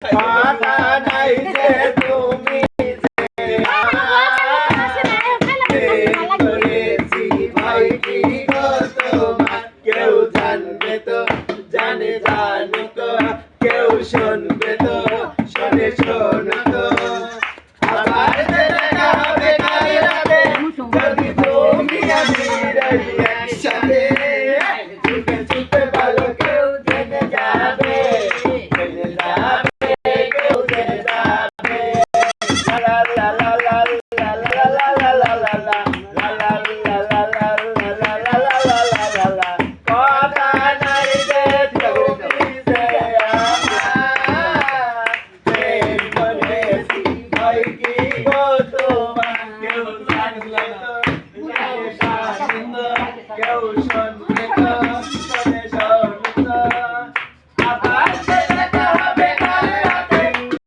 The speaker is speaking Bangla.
পাতা নাই যে তুমি করেছি ভাই কি গো তোমার কেউ জানবে তো জানে জানো তো কেউ শুনবে তো শোনে শোনো